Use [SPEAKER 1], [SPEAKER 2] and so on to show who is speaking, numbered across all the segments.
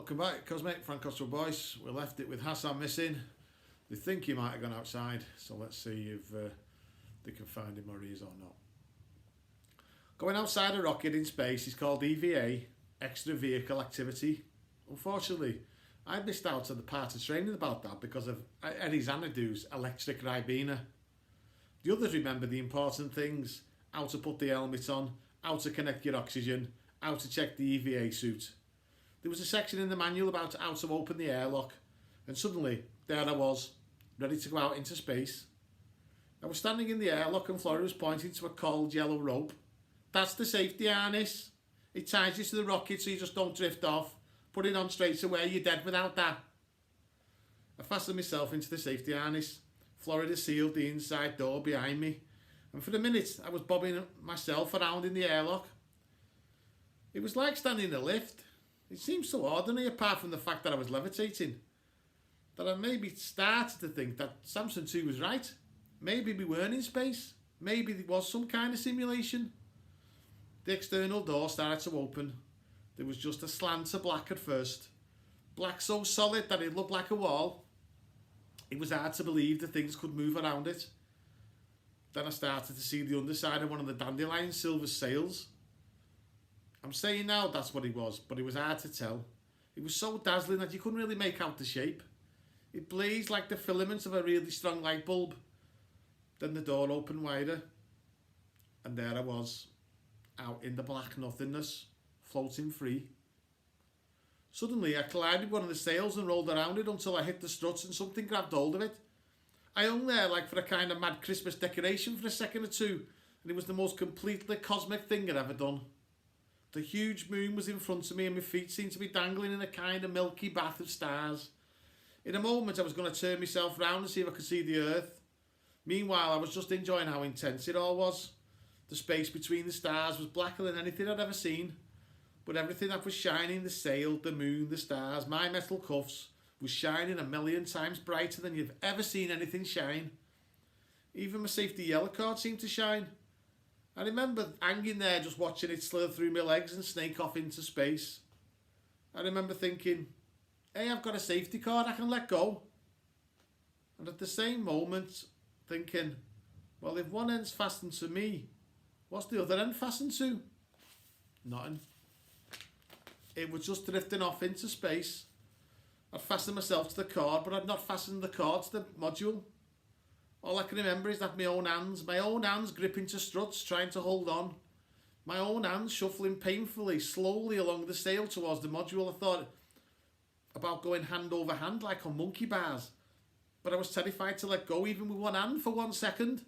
[SPEAKER 1] Welcome back, Cosmic. Frank Cottrell Boyce. We left it with Hassan missing. They think he might have gone outside, so let's see if they can find him or he is or not. Going outside a rocket in space is called EVA, Extra Vehicle Activity. Unfortunately, I missed out on the part of training about that because of Eddie Xanadu's electric Ribena. The others remember the important things: how to put the helmet on, how to connect your oxygen, how to check the EVA suit. There was a section in the manual about how to open the airlock, and suddenly, there I was, ready to go out into space. I was standing in the airlock and Florrie was pointing to a cold yellow rope. That's the safety harness. It ties you to the rocket so you just don't drift off. Put it on straight away, you're dead without that. I fastened myself into the safety harness. Florrie sealed the inside door behind me, and for a minute I was bobbing myself around in the airlock. It was like standing in a lift. It seemed so ordinary apart from the fact that I was levitating, that I maybe started to think that Samson 2 was right. Maybe we weren't in space. Maybe there was some kind of simulation. The external door started to open. There was just a slant of black at first. Black so solid that it looked like a wall. It was hard to believe that things could move around it. Then I started to see the underside of one of the Dandelion silver sails. I'm saying now that's what it was, but it was hard to tell. It was so dazzling that you couldn't really make out the shape. It blazed like the filaments of a really strong light bulb. Then the door opened wider, and there I was, out in the black nothingness, floating free. Suddenly I collided one of the sails and rolled around it until I hit the struts and something grabbed hold of it. I hung there like for a kind of mad Christmas decoration for a second or two, and it was the most completely cosmic thing I'd ever done. The huge moon was in front of me and my feet seemed to be dangling in a kind of milky bath of stars. In a moment I was going to turn myself round and see if I could see the earth. Meanwhile I was just enjoying how intense it all was. The space between the stars was blacker than anything I'd ever seen. But everything that was shining, the sail, the moon, the stars, my metal cuffs, was shining a million times brighter than you've ever seen anything shine. Even my safety yellow card seemed to shine. I remember hanging there just watching it slither through my legs and snake off into space. I remember thinking, hey, I've got a safety card, I can let go. And at the same moment thinking, well, if one end's fastened to me, what's the other end fastened to? Nothing. It was just drifting off into space. I'd fastened myself to the card, but I'd not fastened the card to the module. All I can remember is that my own hands gripping to struts, trying to hold on. My own hands shuffling painfully, slowly along the sail towards the module. I thought about going hand over hand like on monkey bars. But I was terrified to let go even with one hand for 1 second.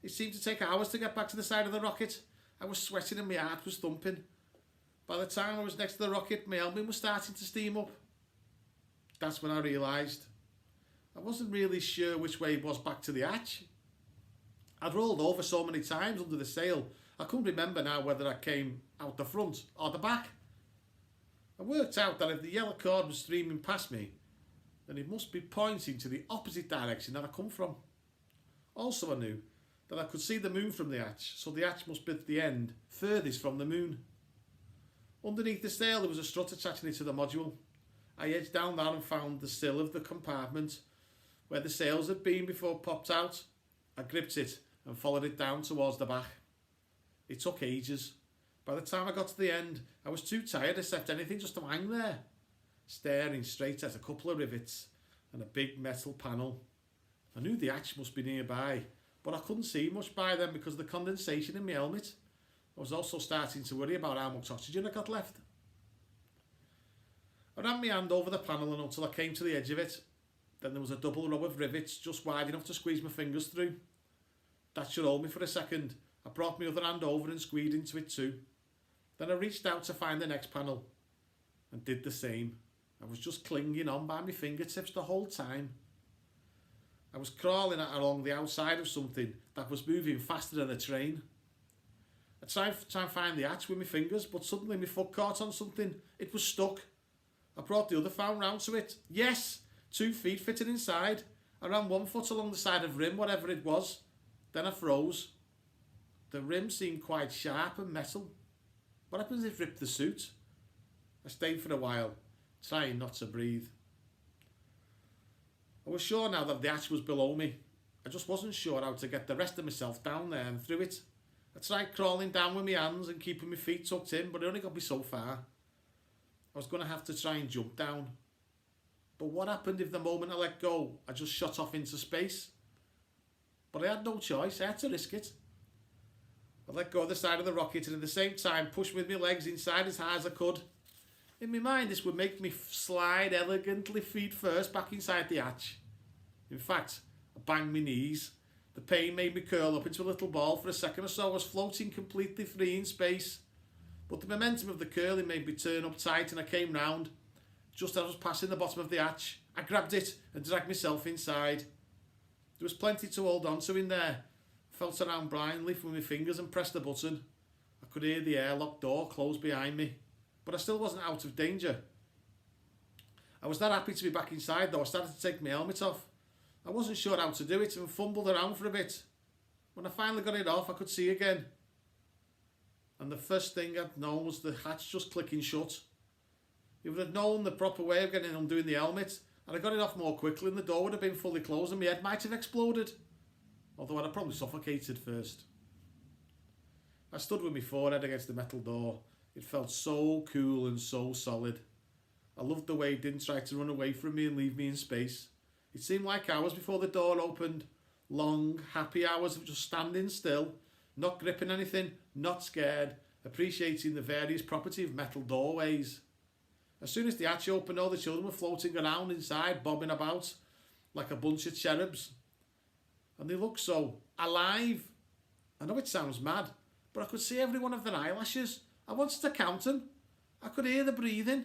[SPEAKER 1] It seemed to take hours to get back to the side of the rocket. I was sweating and my heart was thumping. By the time I was next to the rocket, my helmet was starting to steam up. That's when I realised I wasn't really sure which way it was back to the hatch. I'd rolled over so many times under the sail, I couldn't remember now whether I came out the front or the back. I worked out that if the yellow cord was streaming past me, then it must be pointing to the opposite direction that I come from. Also I knew that I could see the moon from the hatch, so the hatch must be at the end, furthest from the moon. Underneath the sail there was a strut attaching it to the module. I edged down that and found the sill of the compartment where the sails had been before it popped out. I gripped it and followed it down towards the back. It took ages. By the time I got to the end, I was too tired to accept anything just to hang there, staring straight at a couple of rivets and a big metal panel. I knew the hatch must be nearby, but I couldn't see much by then because of the condensation in my helmet. I was also starting to worry about how much oxygen I got left. I ran my hand over the panel until I came to the edge of it. Then there was a double row of rivets just wide enough to squeeze my fingers through. That should hold me for a second. I brought my other hand over and squeezed into it too. Then I reached out to find the next panel and did the same. I was just clinging on by my fingertips the whole time. I was crawling along the outside of something that was moving faster than a train. I tried to find the hatch with my fingers, but suddenly my foot caught on something. It was stuck. I brought the other foot round to it. Yes! 2 feet fitted inside. I ran 1 foot along the side of rim, whatever it was. Then I froze. The rim seemed quite sharp and metal. What happens if it ripped the suit? I stayed for a while, trying not to breathe. I was sure now that the hatch was below me. I just wasn't sure how to get the rest of myself down there and through it. I tried crawling down with my hands and keeping my feet tucked in, but it only got me so far. I was going to have to try and jump down. But what happened if the moment I let go, I just shot off into space? But I had no choice, I had to risk it. I let go of the side of the rocket and at the same time pushed with my legs inside as hard as I could. In my mind, this would make me slide elegantly feet first back inside the hatch. In fact, I banged my knees. The pain made me curl up into a little ball. For a second or so I was floating completely free in space. But the momentum of the curling made me turn up tight and I came round. Just as I was passing the bottom of the hatch, I grabbed it and dragged myself inside. There was plenty to hold on to in there. I felt around blindly with my fingers and pressed the button. I could hear the airlock door close behind me, but I still wasn't out of danger. I was that happy to be back inside though I started to take my helmet off. I wasn't sure how to do it and fumbled around for a bit. When I finally got it off, I could see again. And the first thing I'd known was the hatch just clicking shut. If I'd known the proper way of getting undoing the helmet, and I got it off more quickly and the door would have been fully closed and my head might have exploded. Although I'd have probably suffocated first. I stood with my forehead against the metal door. It felt so cool and so solid. I loved the way it didn't try to run away from me and leave me in space. It seemed like hours before the door opened. Long, happy hours of just standing still, not gripping anything, not scared, appreciating the various property of metal doorways. As soon as the hatch opened, all the children were floating around inside, bobbing about like a bunch of cherubs. And they looked so alive. I know it sounds mad, but I could see every one of their eyelashes. I wanted to count them. I could hear the breathing.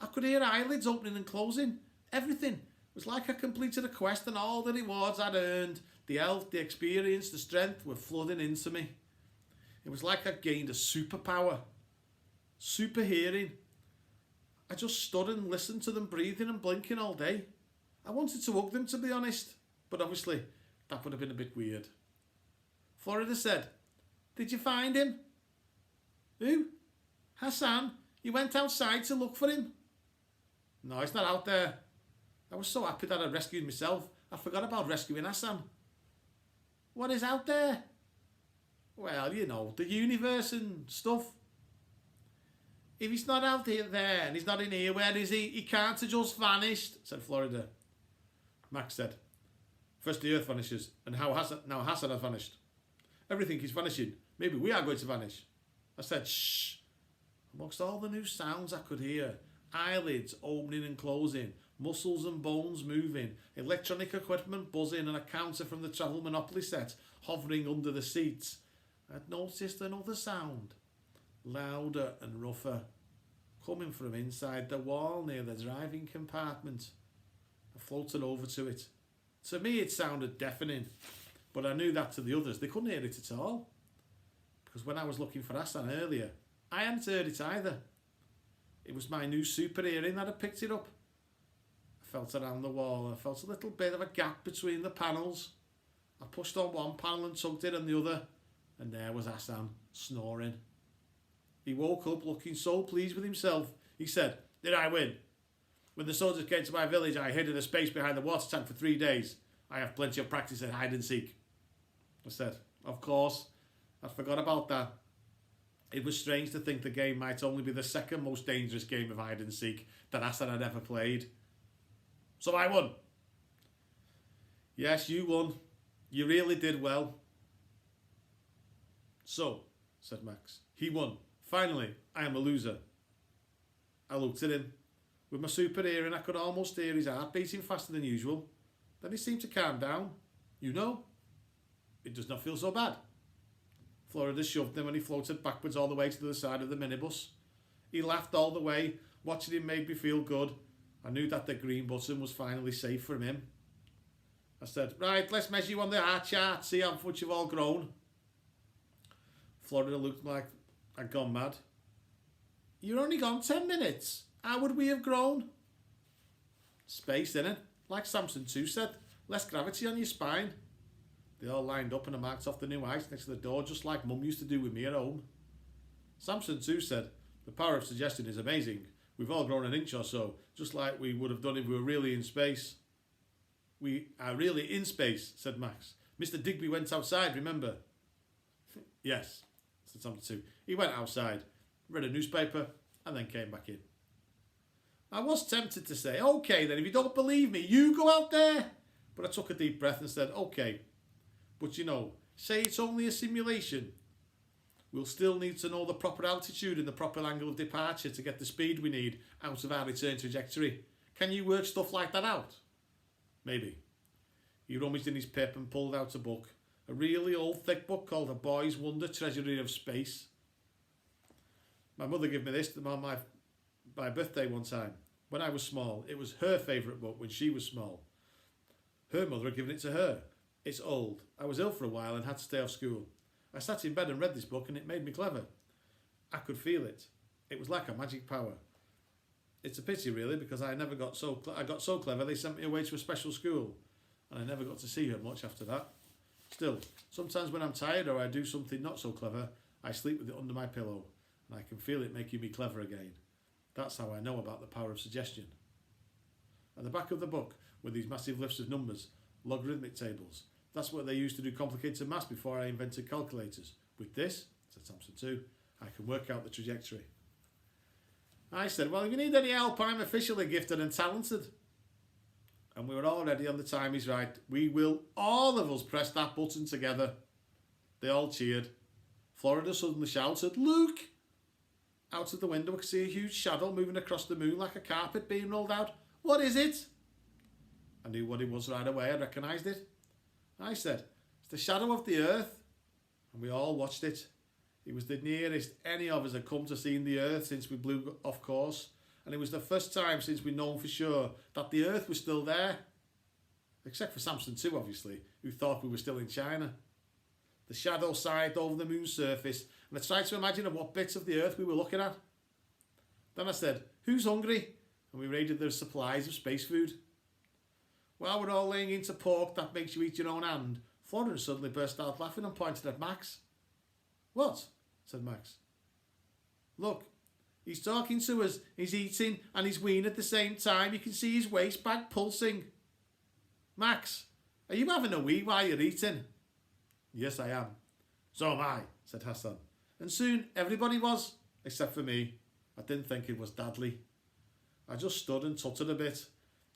[SPEAKER 1] I could hear eyelids opening and closing. Everything. It was like I completed a quest and all the rewards I'd earned, the health, the experience, the strength were flooding into me. It was like I'd gained a superpower. Super hearing. I just stood and listened to them breathing and blinking all day. I wanted to hug them, to be honest, but obviously that would have been a bit weird. Florida said, "Did you find him?" "Who?" "Hassan. You went outside to look for him." "No, he's not out there." I was so happy that I'd rescued myself, I forgot about rescuing Hassan. "What is out there?" "Well, you know, the universe and stuff." "If he's not out there and he's not in here, where is he? He can't have just vanished," said Florida. Max said, "First the Earth vanishes, and now Hassan has vanished. Everything is vanishing. Maybe we are going to vanish." I said, "Shh." Amongst all the new sounds I could hear, eyelids opening and closing, muscles and bones moving, electronic equipment buzzing, and a counter from the Travel Monopoly set hovering under the seats, I'd noticed another sound, louder and rougher, coming from inside the wall near the driving compartment. I floated over to it. To me it sounded deafening, but I knew that to the others they couldn't hear it at all. Because when I was looking for Hassan earlier, I hadn't heard it either. It was my new super hearing that had picked it up. I felt around the wall and I felt a little bit of a gap between the panels. I pushed on one panel and tugged it on the other, and there was Hassan, snoring. He woke up looking so pleased with himself. He said, "Did I win? When the soldiers came to my village, I hid in a space behind the water tank for 3 days. I have plenty of practice at hide and seek." I said, "Of course, I forgot about that." It was strange to think the game might only be the second most dangerous game of hide and seek that Hassan had ever played. "So I won." "Yes, you won. You really did well." "So," said Max, "he won. Finally, I am a loser." I looked at him. With my super hearing, I could almost hear his heart beating faster than usual. Then he seemed to calm down. "You know, it does not feel so bad." Florida shoved him and he floated backwards all the way to the side of the minibus. He laughed all the way. Watching him made me feel good. I knew that the green button was finally safe from him. I said, "Right, let's measure you on the heart chart, see how much you've all grown." Florida looked like I'd gone mad. "You're only gone 10 minutes. How would we have grown?" "Space, innit? Like Samson 2 said, less gravity on your spine." They all lined up and I marked off the new ice next to the door, just like Mum used to do with me at home. Samson 2 said, "The power of suggestion is amazing. We've all grown an inch or so, just like we would have done if we were really in space. We are really in space, said Max. Mr. Digby went outside, remember? Yes, said Samson too. He went outside, read a newspaper, and then came back in. I was tempted to say, okay then, if you don't believe me, you go out there. But I took a deep breath and said, okay. But you know, say it's only a simulation. We'll still need to know the proper altitude and the proper angle of departure to get the speed we need out of our return trajectory. Can you work stuff like that out? Maybe. He rummaged in his pip and pulled out a book. A really old thick book called A Boy's Wonder Treasury of Space. My mother gave me this on my birthday one time. When I was small, it was her favourite book when she was small. Her mother had given it to her. It's old. I was ill for a while and had to stay off school. I sat in bed and read this book and it made me clever. I could feel it. It was like a magic power. It's a pity really because I got so clever they sent me away to a special school and I never got to see her much after that. Still, sometimes when I'm tired or I do something not so clever, I sleep with it under my pillow and I can feel it making me clever again. That's how I know about the power of suggestion. At the back of the book were these massive lists of numbers, logarithmic tables. That's what they used to do complicated maths before I invented calculators. With this, said Samson too, I can work out the trajectory. I said, well, if you need any help, I'm officially gifted and talented. And we were all ready on the time he's right. We will all of us press that button together. They all cheered. Florida suddenly shouted, look! Out of the window I could see a huge shadow moving across the moon like a carpet being rolled out. What is it? I knew what it was right away. I recognised it. I said, it's the shadow of the Earth. And we all watched it. It was the nearest any of us had come to seeing the Earth since we blew off course. And it was the first time since we'd known for sure that the Earth was still there. Except for Samson too, obviously, who thought we were still in China. The shadow sighed over the moon's surface, and I tried to imagine what bits of the Earth we were looking at. Then I said, who's hungry? And we raided their supplies of space food. While we're all laying into pork that makes you eat your own hand, Florence suddenly burst out laughing and pointed at Max. What? Said Max. Look, he's talking to us, he's eating and he's weeing at the same time. You can see his waist bag pulsing. Max, are you having a wee while you're eating? Yes, I am. So am I, said Hassan. And soon everybody was, except for me. I didn't think it was Dudley. I just stood and tutted a bit.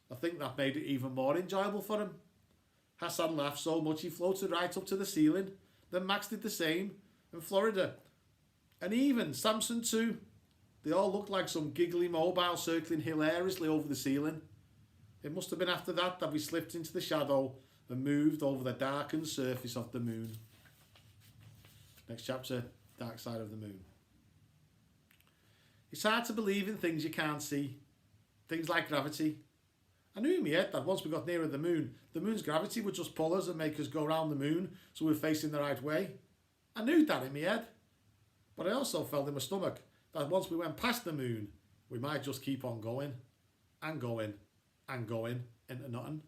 [SPEAKER 1] I think that made it even more enjoyable for him. Hassan laughed so much he floated right up to the ceiling. Then Max did the same, and Florida. And even Samson too. They all looked like some giggly mobile circling hilariously over the ceiling. It must have been after that we slipped into the shadow and moved over the darkened surface of the moon. Next chapter, Dark Side of the Moon. It's hard to believe in things you can't see. Things like gravity. I knew in my head that once we got nearer the moon's gravity would just pull us and make us go round the moon so we're facing the right way. I knew that in my head. But I also felt in my stomach that once we went past the moon, we might just keep on going and going and going into nothing.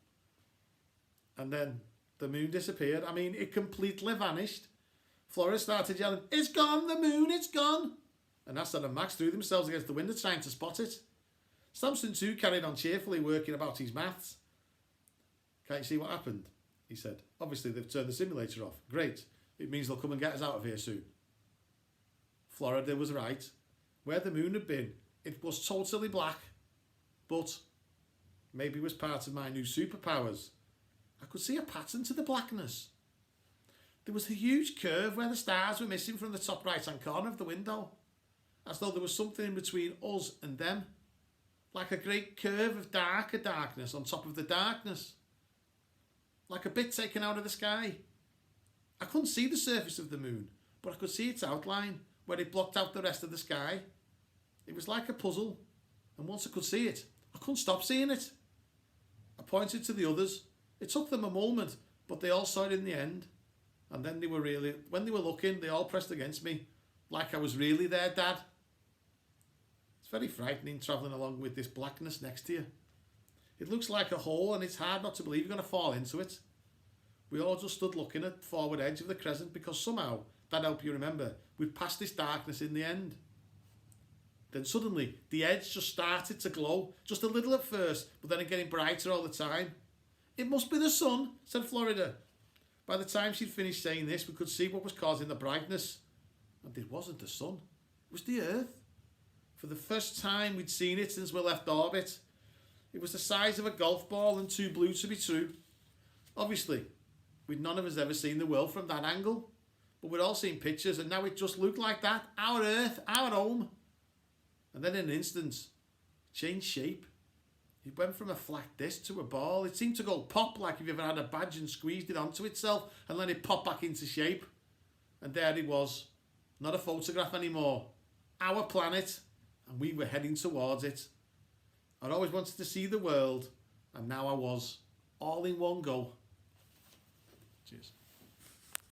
[SPEAKER 1] And then the moon disappeared. I mean, it completely vanished. Flora started yelling, it's gone, the moon, it's gone. And Hassan and Max threw themselves against the window trying to spot it. Samson too carried on cheerfully working about his maths. Can't you see what happened? He said. Obviously they've turned the simulator off. Great. It means they'll come and get us out of here soon. Florida was right. Where the moon had been, it was totally black. But maybe it was part of my new superpowers. I could see a pattern to the blackness. There was a huge curve where the stars were missing from the top right-hand corner of the window. As though there was something in between us and them. Like a great curve of darker darkness on top of the darkness. Like a bit taken out of the sky. I couldn't see the surface of the moon, but I could see its outline, where it blocked out the rest of the sky. It was like a puzzle, and once I could see it, I couldn't stop seeing it. I pointed to the others. It took them a moment, but they all saw it in the end. And then when they were looking, they all pressed against me, like I was really their dad. It's very frightening travelling along with this blackness next to you. It looks like a hole and it's hard not to believe you're going to fall into it. We all just stood looking at the forward edge of the crescent because somehow, that helped you remember, we'd passed this darkness in the end. Then suddenly the edge just started to glow, just a little at first, but then getting brighter all the time. It must be the sun, said Florida. By the time she'd finished saying this, we could see what was causing the brightness. And it wasn't the sun, it was the Earth. For the first time we'd seen it since we left orbit. It was the size of a golf ball and too blue to be true. Obviously, we'd none of us ever seen the world from that angle. But we'd all seen pictures and now it just looked like that. Our Earth, our home. And then in an instant, it changed shape. It went from a flat disc to a ball. It seemed to go pop like if you ever had a badge and squeezed it onto itself and let it pop back into shape. And there it was. Not a photograph anymore. Our planet. And we were heading towards it. I'd always wanted to see the world. And now I was. All in one go. Cheers.